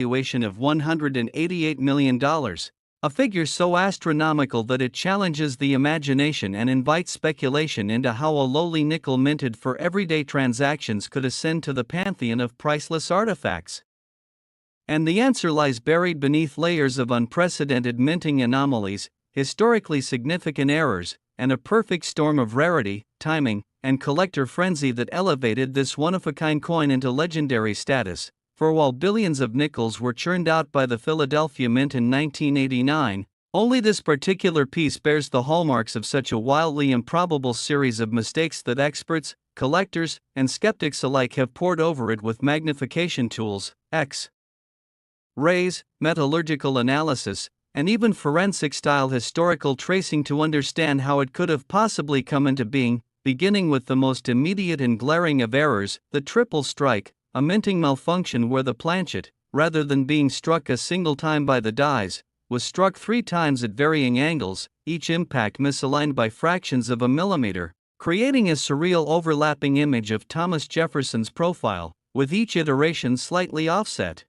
valuation of $188 million, a figure so astronomical that it challenges the imagination and invites speculation into how a lowly nickel minted for everyday transactions could ascend to the pantheon of priceless artifacts. And the answer lies buried beneath layers of unprecedented minting anomalies, historically significant errors, and a perfect storm of rarity, timing, and collector frenzy that elevated this one-of-a-kind coin into legendary status. For while billions of nickels were churned out by the Philadelphia Mint in 1989, only this particular piece bears the hallmarks of such a wildly improbable series of mistakes that experts, collectors, and skeptics alike have pored over it with magnification tools, X-rays, metallurgical analysis, and even forensic-style historical tracing to understand how it could have possibly come into being, beginning with the most immediate and glaring of errors, the triple strike, a minting malfunction where the planchet, rather than being struck a single time by the dies, was struck 3 times at varying angles, each impact misaligned by fractions of a millimeter, creating a surreal overlapping image of Thomas Jefferson's profile, with each iteration slightly offset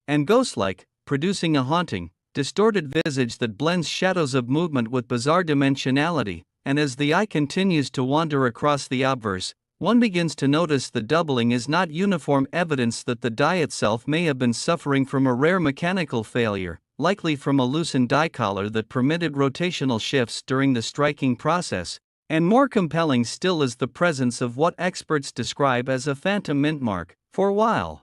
and ghost-like, producing a haunting, distorted visage that blends shadows of movement with bizarre dimensionality. And as the eye continues to wander across the obverse, one begins to notice the doubling is not uniform evidence that the die itself may have been suffering from a rare mechanical failure, likely from a loosened die collar that permitted rotational shifts during the striking process. And more compelling still is the presence of what experts describe as a phantom mint mark. For while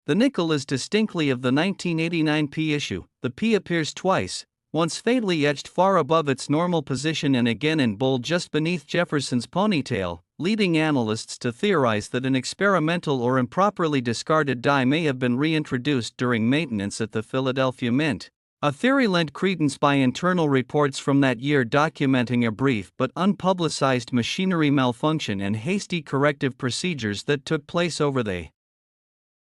the nickel is distinctly of the 1989 P issue, the P appears twice, once fatally etched far above its normal position and again in bold just beneath Jefferson's ponytail, leading analysts to theorize that an experimental or improperly discarded die may have been reintroduced during maintenance at the Philadelphia Mint. A theory lent credence by internal reports from that year documenting a brief but unpublicized machinery malfunction and hasty corrective procedures that took place over the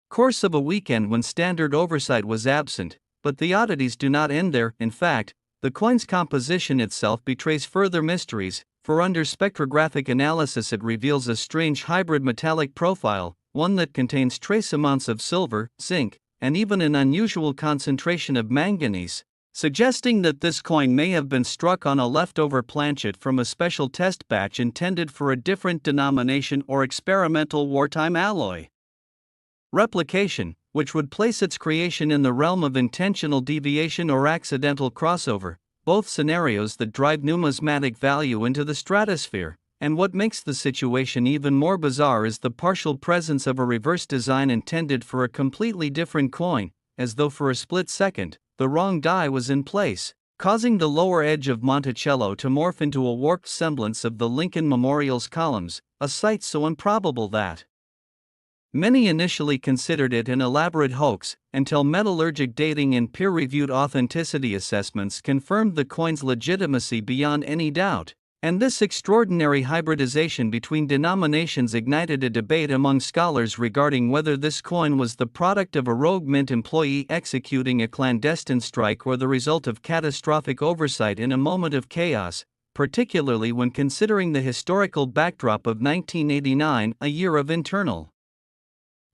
course of a weekend when standard oversight was absent. But the oddities do not end there. In fact, the coin's composition itself betrays further mysteries, for under spectrographic analysis it reveals a strange hybrid metallic profile, one that contains trace amounts of silver, zinc, and even an unusual concentration of manganese, suggesting that this coin may have been struck on a leftover planchet from a special test batch intended for a different denomination or experimental wartime alloy replication, which would place its creation in the realm of intentional deviation or accidental crossover, both scenarios that drive numismatic value into the stratosphere. And what makes the situation even more bizarre is the partial presence of a reverse design intended for a completely different coin, as though for a split second, the wrong die was in place, causing the lower edge of Monticello to morph into a warped semblance of the Lincoln Memorial's columns, a sight so improbable that many initially considered it an elaborate hoax, until metallurgic dating and peer-reviewed authenticity assessments confirmed the coin's legitimacy beyond any doubt. And this extraordinary hybridization between denominations ignited a debate among scholars regarding whether this coin was the product of a rogue mint employee executing a clandestine strike or the result of catastrophic oversight in a moment of chaos, particularly when considering the historical backdrop of 1989, a year of internal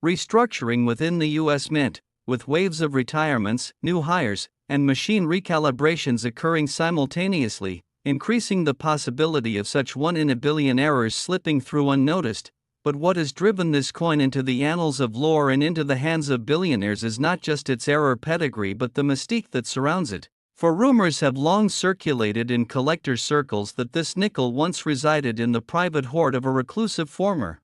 restructuring within the U.S. Mint, with waves of retirements, new hires, and machine recalibrations occurring simultaneously, increasing the possibility of such one in a billion errors slipping through unnoticed. But what has driven this coin into the annals of lore and into the hands of billionaires is not just its error pedigree but the mystique that surrounds it. For rumors have long circulated in collector circles that this nickel once resided in the private hoard of a reclusive former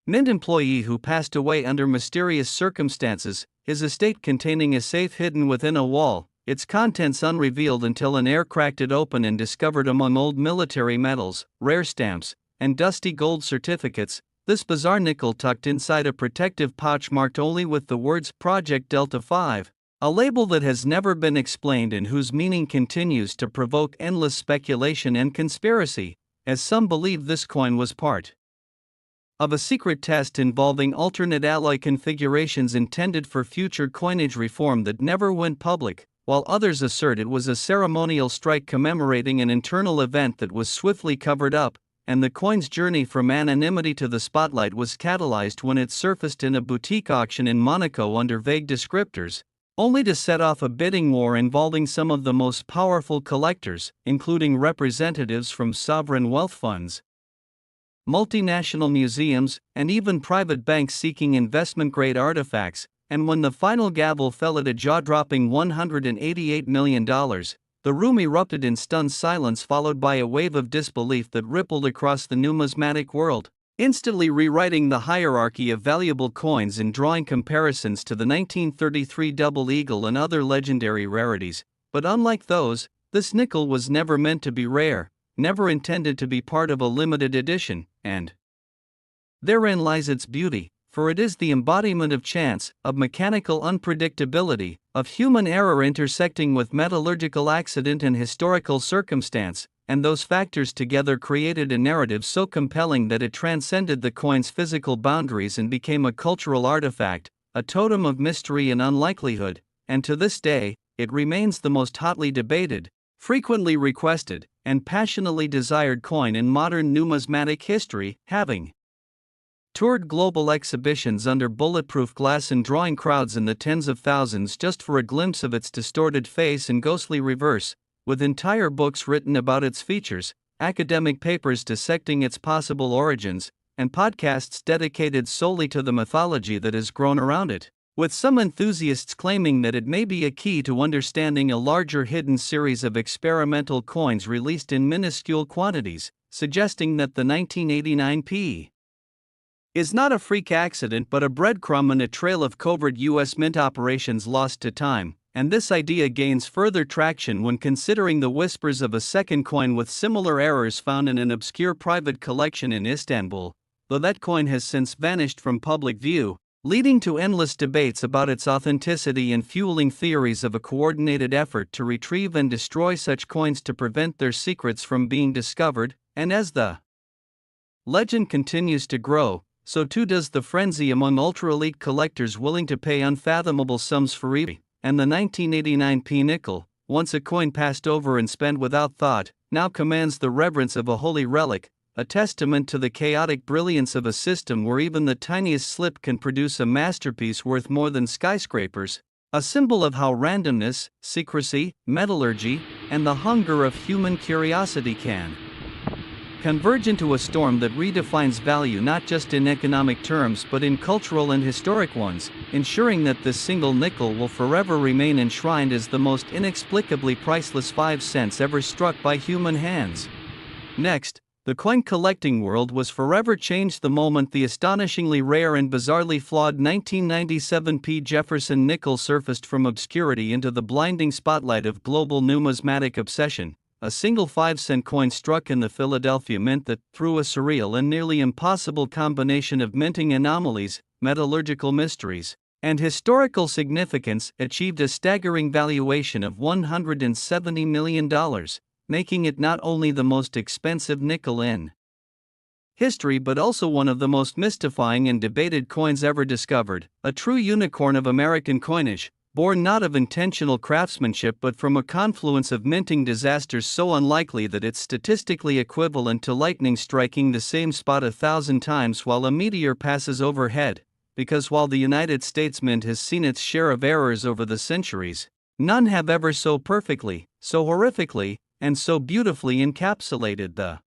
mint employee who passed away under mysterious circumstances, his estate containing a safe hidden within a wall, its contents unrevealed until an heir cracked it open and discovered among old military medals, rare stamps, and dusty gold certificates, this bizarre nickel tucked inside a protective pouch marked only with the words Project Delta 5, a label that has never been explained and whose meaning continues to provoke endless speculation and conspiracy, as some believe this coin was part of a secret test involving alternate alloy configurations intended for future coinage reform that never went public, while others assert it was a ceremonial strike commemorating an internal event that was swiftly covered up. and the coin's journey from anonymity to the spotlight was catalyzed when it surfaced in a boutique auction in Monaco under vague descriptors, only to set off a bidding war involving some of the most powerful collectors, including representatives from sovereign wealth funds, multinational museums, and even private banks seeking investment-grade artifacts. And when the final gavel fell at a jaw-dropping $188 million, the room erupted in stunned silence, followed by a wave of disbelief that rippled across the numismatic world, instantly rewriting the hierarchy of valuable coins and drawing comparisons to the 1933 double eagle and other legendary rarities. But unlike those, this nickel was never meant to be rare, never intended to be part of a limited edition, and therein lies its beauty, for it is the embodiment of chance, of mechanical unpredictability, of human error intersecting with metallurgical accident and historical circumstance, and those factors together created a narrative so compelling that it transcended the coin's physical boundaries and became a cultural artifact, a totem of mystery and unlikelihood, and to this day, it remains the most hotly debated, frequently requested, and passionately desired coin in modern numismatic history, having toured global exhibitions under bulletproof glass and drawing crowds in the tens of thousands just for a glimpse of its distorted face and ghostly reverse, with entire books written about its features, academic papers dissecting its possible origins, and podcasts dedicated solely to the mythology that has grown around it, with some enthusiasts claiming that it may be a key to understanding a larger hidden series of experimental coins released in minuscule quantities, suggesting that the 1989 P is not a freak accident but a breadcrumb and a trail of covert U.S. mint operations lost to time, and this idea gains further traction when considering the whispers of a second coin with similar errors found in an obscure private collection in Istanbul, though that coin has since vanished from public view, leading to endless debates about its authenticity and fueling theories of a coordinated effort to retrieve and destroy such coins to prevent their secrets from being discovered. And as the legend continues to grow, so too does the frenzy among ultra-elite collectors willing to pay unfathomable sums for it. And the 1989 P nickel, once a coin passed over and spent without thought, now commands the reverence of a holy relic, a testament to the chaotic brilliance of a system where even the tiniest slip can produce a masterpiece worth more than skyscrapers, a symbol of how randomness, secrecy, metallurgy, and the hunger of human curiosity can converge into a storm that redefines value not just in economic terms but in cultural and historic ones, ensuring that this single nickel will forever remain enshrined as the most inexplicably priceless 5 cents ever struck by human hands. Next, the coin collecting world was forever changed the moment the astonishingly rare and bizarrely flawed 1997 P Jefferson nickel surfaced from obscurity into the blinding spotlight of global numismatic obsession. A single 5-cent coin struck in the Philadelphia Mint that, through a surreal and nearly impossible combination of minting anomalies, metallurgical mysteries, and historical significance, achieved a staggering valuation of $170 million, making it not only the most expensive nickel in history but also one of the most mystifying and debated coins ever discovered, a true unicorn of American coinage, born not of intentional craftsmanship but from a confluence of minting disasters so unlikely that it's statistically equivalent to lightning striking the same spot 1,000 times while a meteor passes overhead, because while the United States Mint has seen its share of errors over the centuries, none have ever so perfectly, so horrifically, and so beautifully encapsulated the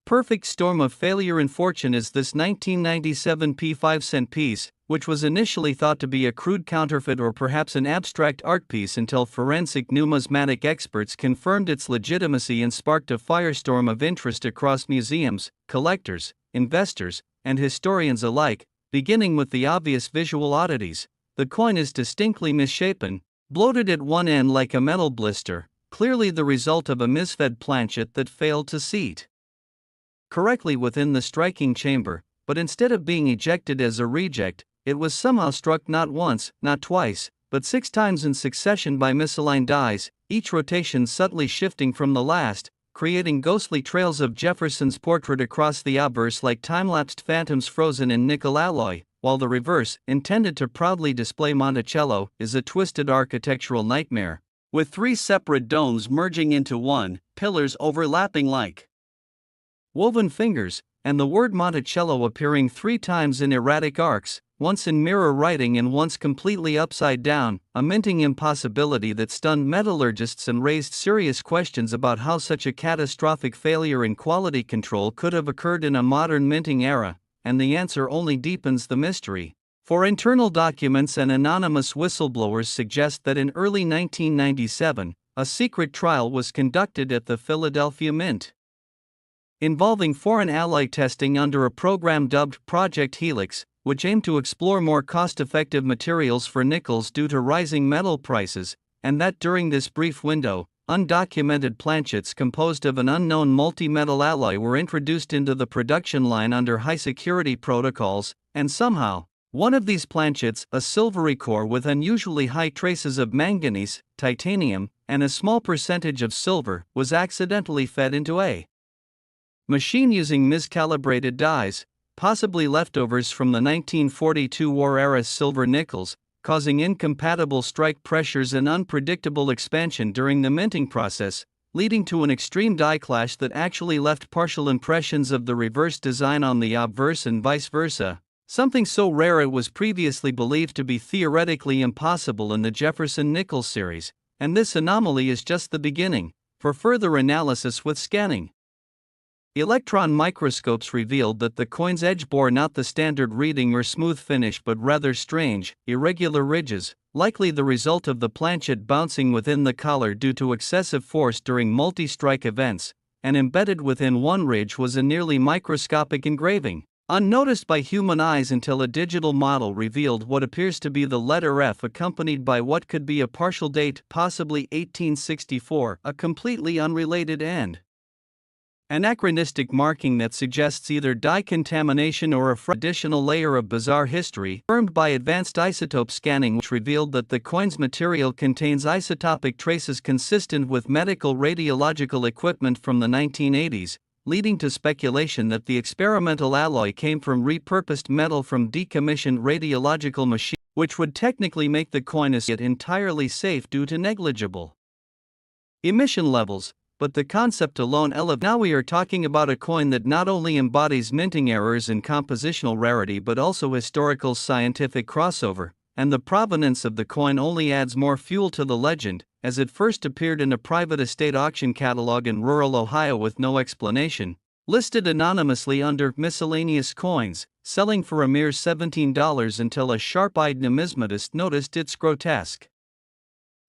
perfect storm of failure and fortune as this 1997 P 5-cent piece, which was initially thought to be a crude counterfeit or perhaps an abstract art piece until forensic numismatic experts confirmed its legitimacy and sparked a firestorm of interest across museums, collectors, investors, and historians alike, beginning with the obvious visual oddities. The coin is distinctly misshapen, bloated at one end like a metal blister, clearly the result of a misfed planchet that failed to seat correctly within the striking chamber, but instead of being ejected as a reject, it was somehow struck not once, not twice, but 6 times in succession by misaligned dies, each rotation subtly shifting from the last, creating ghostly trails of Jefferson's portrait across the obverse like time-lapsed phantoms frozen in nickel alloy, while the reverse, intended to proudly display Monticello, is a twisted architectural nightmare, with 3 separate domes merging into one, pillars overlapping like woven fingers, and the word Monticello appearing 3 times in erratic arcs, once in mirror writing and once completely upside down, a minting impossibility that stunned metallurgists and raised serious questions about how such a catastrophic failure in quality control could have occurred in a modern minting era, and the answer only deepens the mystery. For internal documents and anonymous whistleblowers suggest that in early 1997, a secret trial was conducted at the Philadelphia Mint, involving foreign alloy testing under a program dubbed Project Helix, which aimed to explore more cost-effective materials for nickels due to rising metal prices, and that during this brief window, undocumented planchets composed of an unknown multi-metal alloy were introduced into the production line under high-security protocols, and somehow, one of these planchets, a silvery core with unusually high traces of manganese, titanium, and a small percentage of silver, was accidentally fed into a machine using miscalibrated dies, possibly leftovers from the 1942 rarest silver nickels, causing incompatible strike pressures and unpredictable expansion during the minting process, leading to an extreme die clash that actually left partial impressions of the reverse design on the obverse and vice versa, something so rare it was previously believed to be theoretically impossible in the Jefferson nickel series, and this anomaly is just the beginning, for further analysis with scanning. Electron microscopes revealed that the coin's edge bore not the standard reading or smooth finish but rather strange, irregular ridges, likely the result of the planchet bouncing within the collar due to excessive force during multi-strike events, and embedded within one ridge was a nearly microscopic engraving, unnoticed by human eyes until a digital model revealed what appears to be the letter F accompanied by what could be a partial date, possibly 1864, a completely unrelated and anachronistic marking that suggests either dye contamination or a additional layer of bizarre history, confirmed by advanced isotope scanning which revealed that the coin's material contains isotopic traces consistent with medical radiological equipment from the 1980s, leading to speculation that the experimental alloy came from repurposed metal from decommissioned radiological machines, which would technically make the coin as yet entirely safe due to negligible emission levels. But the concept alone elevates. Now we are talking about a coin that not only embodies minting errors and compositional rarity but also historical scientific crossover, and the provenance of the coin only adds more fuel to the legend, as it first appeared in a private estate auction catalog in rural Ohio with no explanation, listed anonymously under miscellaneous coins, selling for a mere $17 until a sharp-eyed numismatist noticed its grotesque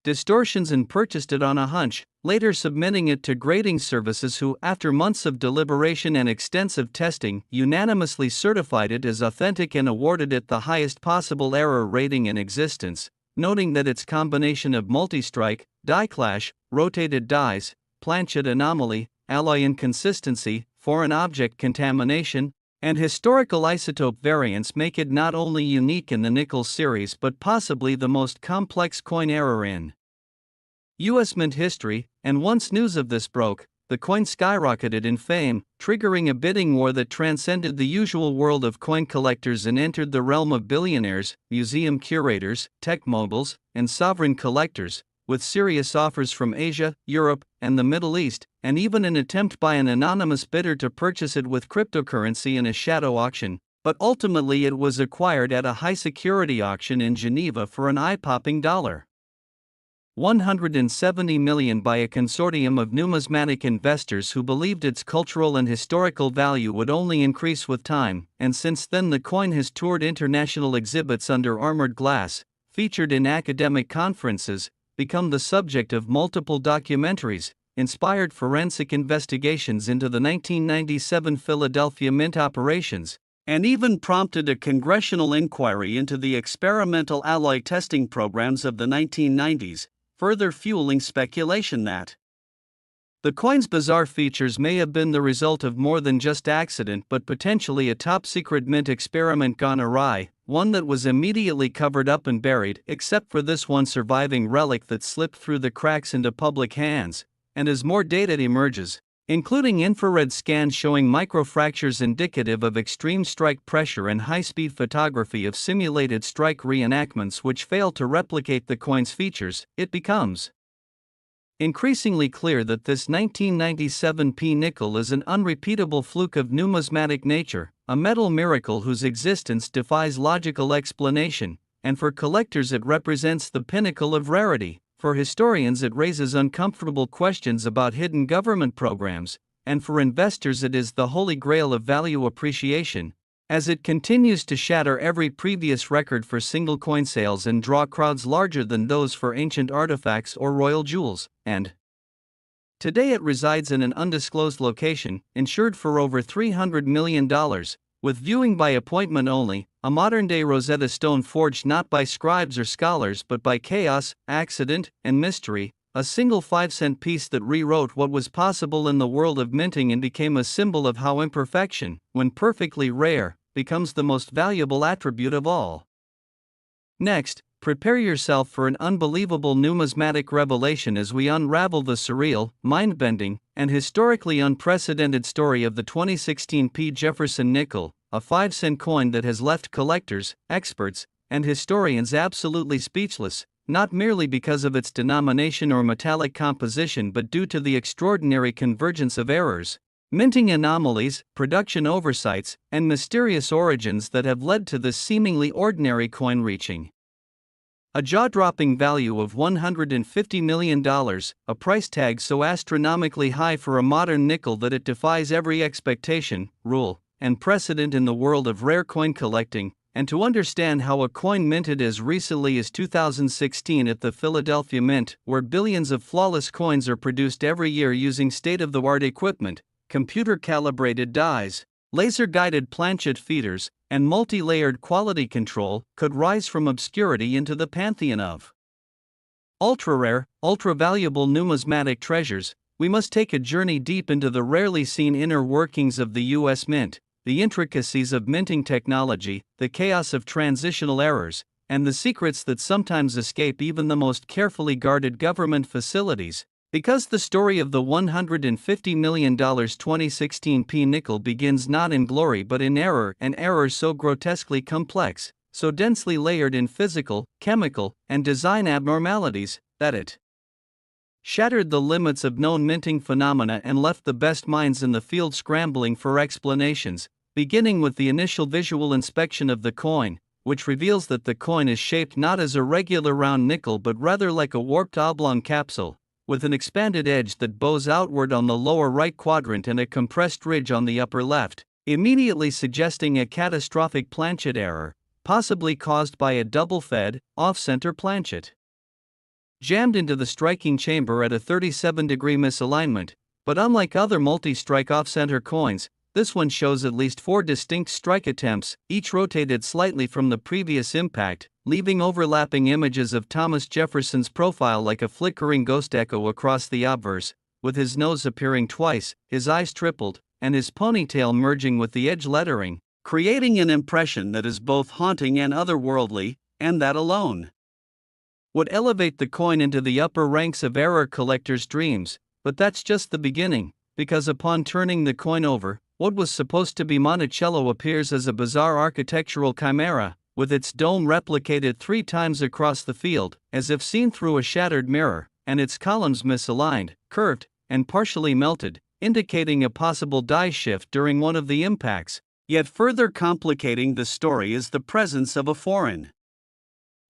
distortions and purchased it on a hunch, later submitting it to grading services who, after months of deliberation and extensive testing, unanimously certified it as authentic and awarded it the highest possible error rating in existence, noting that its combination of multi-strike, die clash, rotated dies, planchet anomaly, alloy inconsistency, foreign object contamination, and historical isotope variants make it not only unique in the nickel series but possibly the most complex coin error in U.S. mint history, and once news of this broke, the coin skyrocketed in fame, triggering a bidding war that transcended the usual world of coin collectors and entered the realm of billionaires, museum curators, tech moguls, and sovereign collectors, with serious offers from Asia, Europe, and the Middle East, and even an attempt by an anonymous bidder to purchase it with cryptocurrency in a shadow auction, but ultimately it was acquired at a high-security auction in Geneva for an eye-popping $170 million by a consortium of numismatic investors who believed its cultural and historical value would only increase with time, and since then the coin has toured international exhibits under armored glass, featured in academic conferences, become the subject of multiple documentaries, inspired forensic investigations into the 1997 Philadelphia Mint operations, and even prompted a congressional inquiry into the experimental alloy testing programs of the 1990s, further fueling speculation that the coin's bizarre features may have been the result of more than just accident but potentially a top-secret mint experiment gone awry, one that was immediately covered up and buried, except for this one surviving relic that slipped through the cracks into public hands, and as more data emerges, including infrared scans showing microfractures indicative of extreme strike pressure and high-speed photography of simulated strike reenactments which fail to replicate the coin's features, it becomes increasingly clear that this 1997 P nickel is an unrepeatable fluke of numismatic nature, a metal miracle whose existence defies logical explanation, and for collectors it represents the pinnacle of rarity. For historians it raises uncomfortable questions about hidden government programs, and for investors it is the holy grail of value appreciation, as it continues to shatter every previous record for single coin sales and draw crowds larger than those for ancient artifacts or royal jewels, and today it resides in an undisclosed location, insured for over $300 million, with viewing by appointment only, a modern-day Rosetta Stone forged not by scribes or scholars but by chaos, accident, and mystery, a single 5-cent piece that rewrote what was possible in the world of minting and became a symbol of how imperfection, when perfectly rare, becomes the most valuable attribute of all. Next, prepare yourself for an unbelievable numismatic revelation as we unravel the surreal, mind-bending, and historically unprecedented story of the 2016 P. Jefferson nickel, a 5-cent coin that has left collectors, experts, and historians absolutely speechless, not merely because of its denomination or metallic composition but due to the extraordinary convergence of errors, minting anomalies, production oversights, and mysterious origins that have led to this seemingly ordinary coin reaching a jaw-dropping value of $150 million, a price tag so astronomically high for a modern nickel that it defies every expectation, rule, and precedent in the world of rare coin collecting. And to understand how a coin minted as recently as 2016 at the Philadelphia Mint, where billions of flawless coins are produced every year using state-of-the-art equipment, computer-calibrated dies, laser-guided planchet feeders, and multi-layered quality control, could rise from obscurity into the pantheon of ultra-rare, ultra-valuable numismatic treasures, we must take a journey deep into the rarely seen inner workings of the U.S. Mint, the intricacies of minting technology, the chaos of transitional errors, and the secrets that sometimes escape even the most carefully guarded government facilities. Because the story of the $150 million 2016 P nickel begins not in glory but in error, an error so grotesquely complex, so densely layered in physical, chemical, and design abnormalities, that it shattered the limits of known minting phenomena and left the best minds in the field scrambling for explanations, beginning with the initial visual inspection of the coin, which reveals that the coin is shaped not as a regular round nickel but rather like a warped oblong capsule, with an expanded edge that bows outward on the lower right quadrant and a compressed ridge on the upper left, immediately suggesting a catastrophic planchet error, possibly caused by a double-fed, off-center planchet jammed into the striking chamber at a 37-degree misalignment. But unlike other multi-strike off-center coins, this one shows at least 4 distinct strike attempts, each rotated slightly from the previous impact, leaving overlapping images of Thomas Jefferson's profile like a flickering ghost echo across the obverse, with his nose appearing twice, his eyes tripled, and his ponytail merging with the edge lettering, creating an impression that is both haunting and otherworldly, and that alone would elevate the coin into the upper ranks of error collectors' dreams. But that's just the beginning, because upon turning the coin over, what was supposed to be Monticello appears as a bizarre architectural chimera, with its dome replicated 3 times across the field, as if seen through a shattered mirror, and its columns misaligned, curved, and partially melted, indicating a possible die shift during one of the impacts. Yet further complicating the story is the presence of a foreign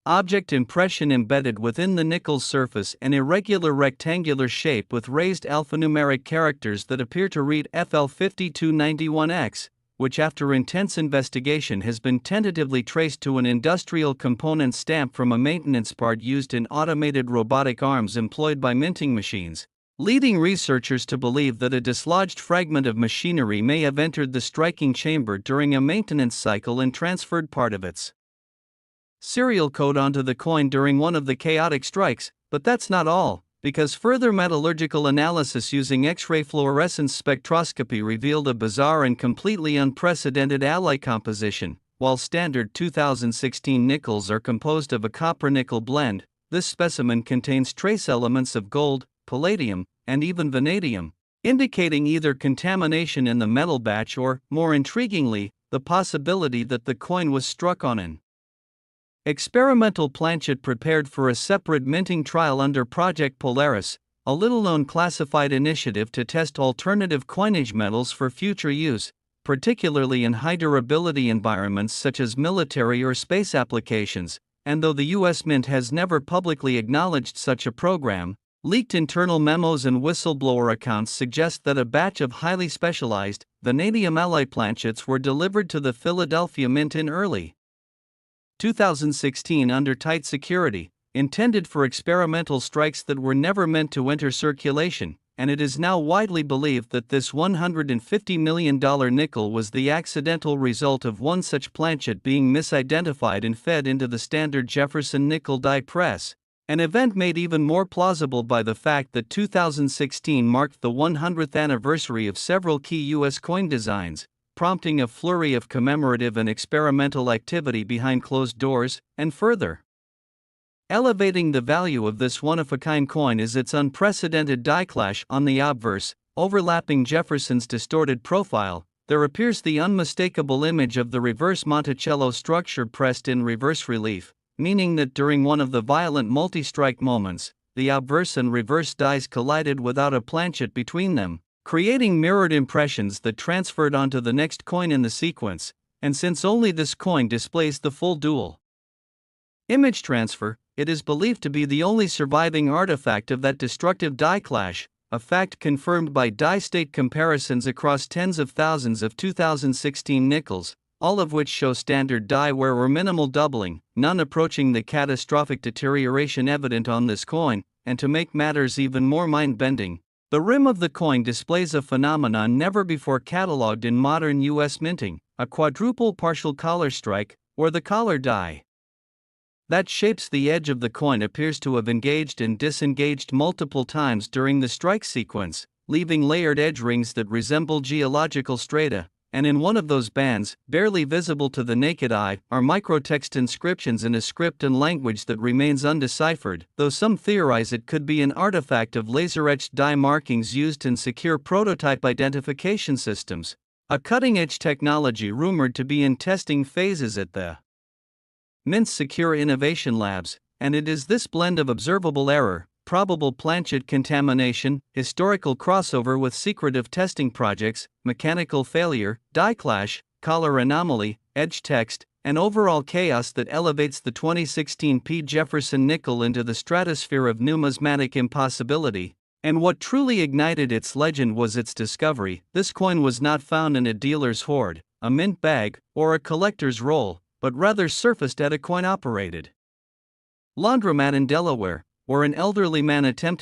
object impression embedded within the nickel's surface, an irregular rectangular shape with raised alphanumeric characters that appear to read FL5291X, which after intense investigation has been tentatively traced to an industrial component stamp from a maintenance part used in automated robotic arms employed by minting machines, leading researchers to believe that a dislodged fragment of machinery may have entered the striking chamber during a maintenance cycle and transferred part of its serial code onto the coin during one of the chaotic strikes. But that's not all, because further metallurgical analysis using X-ray fluorescence spectroscopy revealed a bizarre and completely unprecedented alloy composition. While standard 2016 nickels are composed of a copper-nickel blend, this specimen contains trace elements of gold, palladium, and even vanadium, indicating either contamination in the metal batch or, more intriguingly, the possibility that the coin was struck on an experimental planchet prepared for a separate minting trial under Project Polaris. a little-known classified initiative to test alternative coinage metals for future use, particularly in high-durability environments such as military or space applications, and though the U.S. Mint has never publicly acknowledged such a program, leaked internal memos and whistleblower accounts suggest that a batch of highly specialized vanadium alloy planchets were delivered to the Philadelphia Mint in early 2016 under tight security, intended for experimental strikes that were never meant to enter circulation, and it is now widely believed that this $150 million nickel was the accidental result of one such planchet being misidentified and fed into the standard Jefferson nickel die press, an event made even more plausible by the fact that 2016 marked the 100th anniversary of several key U.S. coin designs, prompting a flurry of commemorative and experimental activity behind closed doors, and further elevating the value of this one-of-a-kind coin is its unprecedented die clash. On the obverse, overlapping Jefferson's distorted profile, there appears the unmistakable image of the reverse Monticello structure pressed in reverse relief, meaning that during one of the violent multi-strike moments, the obverse and reverse dies collided without a planchet between them, creating mirrored impressions that transferred onto the next coin in the sequence, and since only this coin displays the full dual image transfer, it is believed to be the only surviving artifact of that destructive die clash, a fact confirmed by die state comparisons across tens of thousands of 2016 nickels, all of which show standard die wear or minimal doubling, none approaching the catastrophic deterioration evident on this coin, and to make matters even more mind-bending, the rim of the coin displays a phenomenon never before catalogued in modern U.S. minting, a quadruple partial collar strike, or the collar die that shapes the edge of the coin appears to have engaged and disengaged multiple times during the strike sequence, leaving layered edge rings that resemble geological strata, and in one of those bands, barely visible to the naked eye, are microtext inscriptions in a script and language that remains undeciphered, though some theorize it could be an artifact of laser-etched die markings used in secure prototype identification systems, a cutting-edge technology rumored to be in testing phases at the Mint's Secure Innovation Labs, and it is this blend of observable error, probable planchet contamination, historical crossover with secretive testing projects, mechanical failure, die clash, collar anomaly, edge text, and overall chaos that elevates the 2016 P. Jefferson nickel into the stratosphere of numismatic impossibility. And what truly ignited its legend was its discovery. This coin was not found in a dealer's hoard, a mint bag, or a collector's roll, but rather surfaced at a coin-operated laundromat in Delaware, where an elderly man attempted